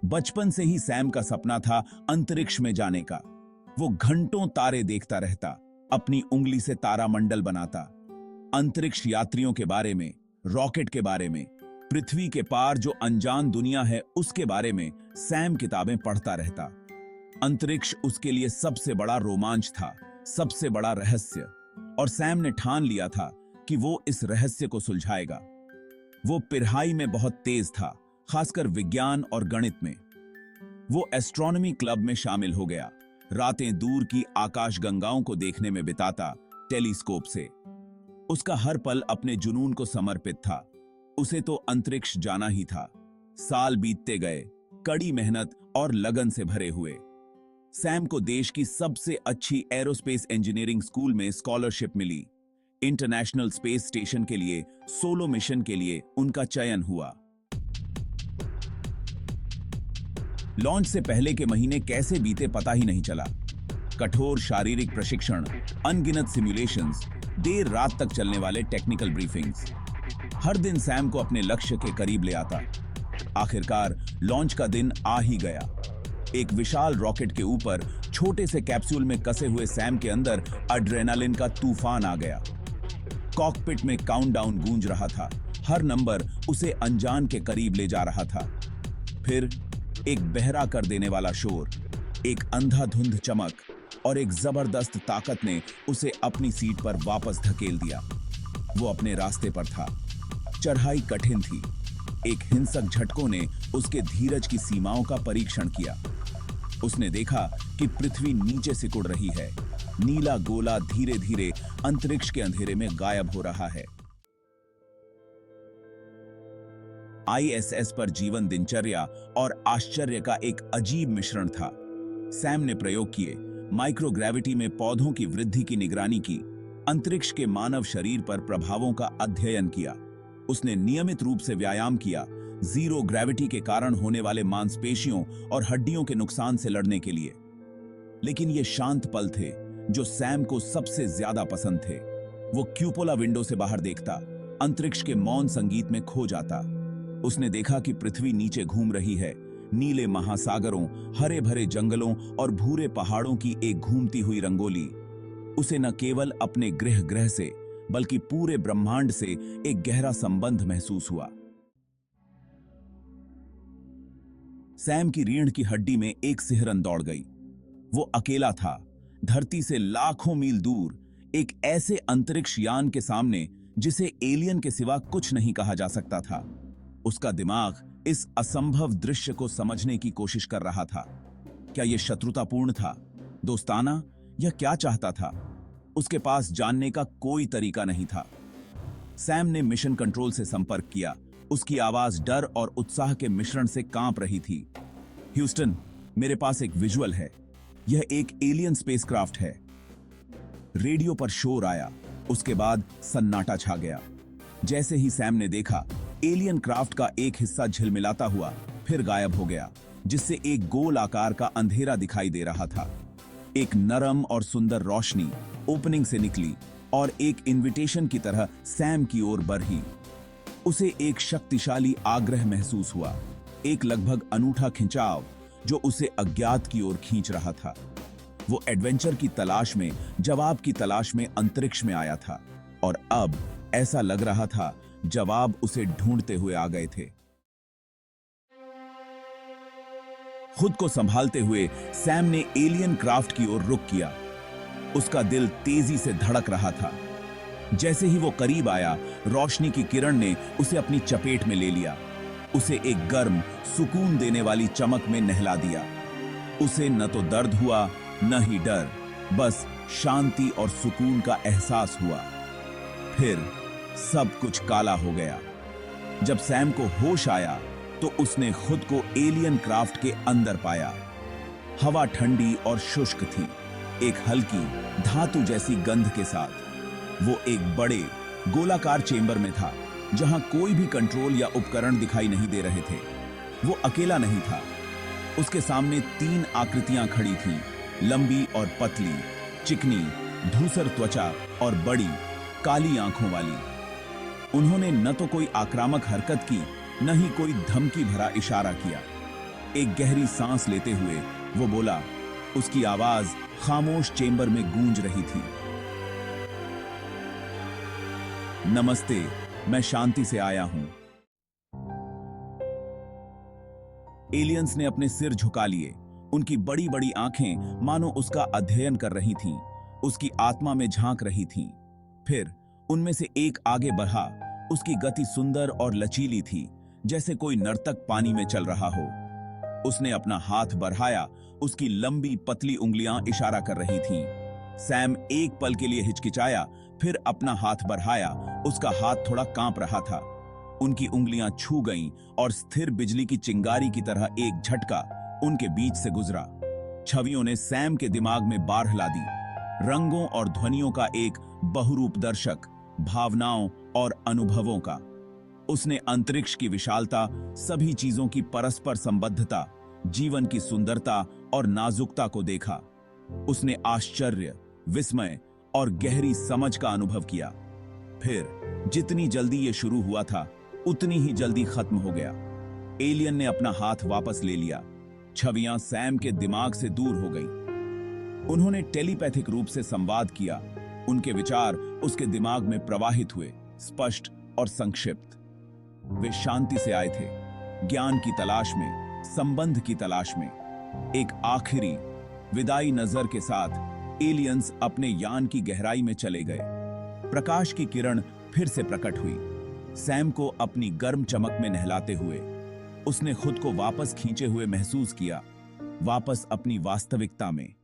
बचपन से ही सैम का सपना था अंतरिक्ष में जाने का। वो घंटों तारे देखता रहता, अपनी उंगली से तारामंडल बनाता। अंतरिक्ष यात्रियों के बारे में, रॉकेट के बारे में, पृथ्वी के पार जो अनजान दुनिया है उसके बारे में सैम किताबें पढ़ता रहता। अंतरिक्ष उसके लिए सबसे बड़ा रोमांच था, सबसे बड़ा रहस्य, और सैम ने ठान लिया था कि वो इस रहस्य को सुलझाएगा। वो पढ़ाई में बहुत तेज था, खासकर विज्ञान और गणित में। वो एस्ट्रोनॉमी क्लब में शामिल हो गया, रातें दूर की आकाशगंगाओं को देखने में बिताता टेलीस्कोप से। उसका हर पल अपने जुनून को समर्पित था। उसे तो अंतरिक्ष जाना ही था। साल बीतते गए, कड़ी मेहनत और लगन से भरे हुए। सैम को देश की सबसे अच्छी एरोस्पेस इंजीनियरिंग स्कूल में स्कॉलरशिप मिली। इंटरनेशनल स्पेस स्टेशन के लिए सोलो मिशन के लिए उनका चयन हुआ। लॉन्च से पहले के महीने कैसे बीते पता ही नहीं चला। कठोर शारीरिक प्रशिक्षण, अनगिनत सिमुलेशंस, देर रात तक चलने वाले टेक्निकल ब्रीफिंग्स, हर दिन सैम को अपने लक्ष्य के करीब ले आता। आखिरकार लॉन्च का दिन आ ही गया। एक विशाल रॉकेट के ऊपर छोटे से कैप्सूल में कसे हुए सैम के अंदर एड्रेनालिन का तूफान आ गया। कॉकपिट में काउंटडाउन गूंज रहा था, हर नंबर उसे अनजान के करीब ले जा रहा था। फिर एक बहरा कर देने वाला शोर, एक अंधाधुंध चमक और एक जबरदस्त ताकत ने उसे अपनी सीट पर वापस धकेल दिया। वो अपने रास्ते पर था। चढ़ाई कठिन थी। एक हिंसक झटकों ने उसके धीरज की सीमाओं का परीक्षण किया। उसने देखा कि पृथ्वी नीचे सिकुड़ रही है। नीला गोला धीरे धीरे अंतरिक्ष के अंधेरे में गायब हो रहा है। आईएसएस पर जीवन दिनचर्या और आश्चर्य का एक अजीब मिश्रण था। सैम ने प्रयोग किए, माइक्रोग्रेविटी में पौधों की वृद्धि की निगरानी की, अंतरिक्ष के मानव शरीर पर प्रभावों का अध्ययन किया। उसने नियमित रूप से व्यायाम किया, जीरो ग्रेविटी के कारण होने वाले मांसपेशियों और हड्डियों के नुकसान से लड़ने के लिए। लेकिन ये शांत पल थे जो सैम को सबसे ज्यादा पसंद थे। वो क्यूपोला विंडो से बाहर देखता, अंतरिक्ष के मौन संगीत में खो जाता। उसने देखा कि पृथ्वी नीचे घूम रही है, नीले महासागरों, हरे भरे जंगलों और भूरे पहाड़ों की एक घूमती हुई रंगोली। उसे न केवल अपने ग्रह से बल्कि पूरे ब्रह्मांड से एक गहरा संबंध महसूस हुआ। सैम की रीढ़ की हड्डी में एक सिहरन दौड़ गई। वो अकेला था, धरती से लाखों मील दूर, एक ऐसे अंतरिक्ष यान के सामने जिसे एलियन के सिवा कुछ नहीं कहा जा सकता था। उसका दिमाग इस असंभव दृश्य को समझने की कोशिश कर रहा था। क्या यह शत्रुतापूर्ण था, दोस्ताना, या क्या चाहता था? उसके पास जानने का कोई तरीका नहीं था। सैम ने मिशन कंट्रोल से संपर्क किया। उसकी आवाज डर और उत्साह के मिश्रण से कांप रही थी। ह्यूस्टन, मेरे पास एक विजुअल है। यह एक एलियन स्पेसक्राफ्ट है। रेडियो पर शोर आया। उसके बाद सन्नाटा छा गया। जैसे ही सैम ने देखा, एलियन क्राफ्ट का एक हिस्सा झिलमिलाता हुआ फिर गायब हो गया, जिससे एक गोल आकार का अंधेरा दिखाई दे रहा था। एक नरम और सुंदर रोशनी ओपनिंग से निकली और एक इनविटेशन की तरह सैम की ओर बढ़ी। उसे एक शक्तिशाली आग्रह महसूस हुआ, एक लगभग अनूठा खिंचाव जो उसे अज्ञात की ओर खींच रहा था। वो एडवेंचर की तलाश में, जवाब की तलाश में अंतरिक्ष में आया था, और अब ऐसा लग रहा था जवाब उसे ढूंढते हुए आ गए थे। खुद को संभालते हुए सैम ने एलियन क्राफ्ट की ओर रुख किया। उसका दिल तेजी से धड़क रहा था। जैसे ही वो करीब आया, रोशनी की किरण ने उसे अपनी चपेट में ले लिया। उसे एक गर्म, सुकून देने वाली चमक में नहला दिया। उसे न तो दर्द हुआ, न ही डर, बस शांति और सुकून का एहसास हुआ। फिर सब कुछ काला हो गया। जब सैम को होश आया तो उसने खुद को एलियन क्राफ्ट के अंदर पाया। हवा ठंडी और शुष्क थी, एक हल्की धातु जैसी गंध के साथ। वो एक बड़े गोलाकार चेंबर में था, जहां कोई भी कंट्रोल या उपकरण दिखाई नहीं दे रहे थे। वो अकेला नहीं था। उसके सामने 3 आकृतियां खड़ी थीं, लंबी और पतली, चिकनी, धूसर त्वचा और बड़ी काली आंखों वाली। उन्होंने न तो कोई आक्रामक हरकत की, न ही कोई धमकी भरा इशारा किया। एक गहरी सांस लेते हुए वो बोला। उसकी आवाज खामोश चेंबर में गूंज रही थी। नमस्ते, मैं शांति से आया हूं। एलियंस ने अपने सिर झुका लिए। उनकी बड़ी बड़ी आंखें मानो उसका अध्ययन कर रही थीं, उसकी आत्मा में झांक रही थीं। फिर उनमें से एक आगे बढ़ा। उसकी गति सुंदर और लचीली थी, जैसे कोई नर्तक पानी में चल रहा हो। उसने अपना हाथ बढ़ाया। उसकी लंबी पतली उंगलियां इशारा कर रही थीं। सैम एक पल के लिए हिचकिचाया, फिर अपना हाथ बढ़ाया। उसका हाथ थोड़ा कांप रहा था। उनकी उंगलियां छू गईं और स्थिर बिजली की चिंगारी की तरह एक झटका उनके बीच से गुजरा। छवियों ने सैम के दिमाग में बाढ़ ला दी, रंगों और ध्वनियों का एक बहुरूप दर्शक, भावनाओं और अनुभवों का। उसने अंतरिक्ष की विशालता, सभी चीजों की परस्पर संबद्धता, जीवन की सुंदरता और नाजुकता को देखा। उसने आश्चर्य, विस्मय और गहरी समझ का अनुभव किया। फिर जितनी जल्दी ये शुरू हुआ था, उतनी ही जल्दी खत्म हो गया। एलियन ने अपना हाथ वापस ले लिया। छवियां सैम के दिमाग से दूर हो गईं। उन्होंने टेलीपैथिक रूप से संवाद किया। उनके विचार उसके दिमाग में प्रवाहित हुए, स्पष्ट और संक्षिप्त। वे शांति से आए थे, ज्ञान की तलाश में, संबंध की तलाश में। एक आखिरी विदाई नजर के साथ एलियंस अपने यान की गहराई में चले गए। प्रकाश की किरण फिर से प्रकट हुई, सैम को अपनी गर्म चमक में नहलाते हुए। उसने खुद को वापस खींचे हुए महसूस किया, वापस अपनी वास्तविकता में।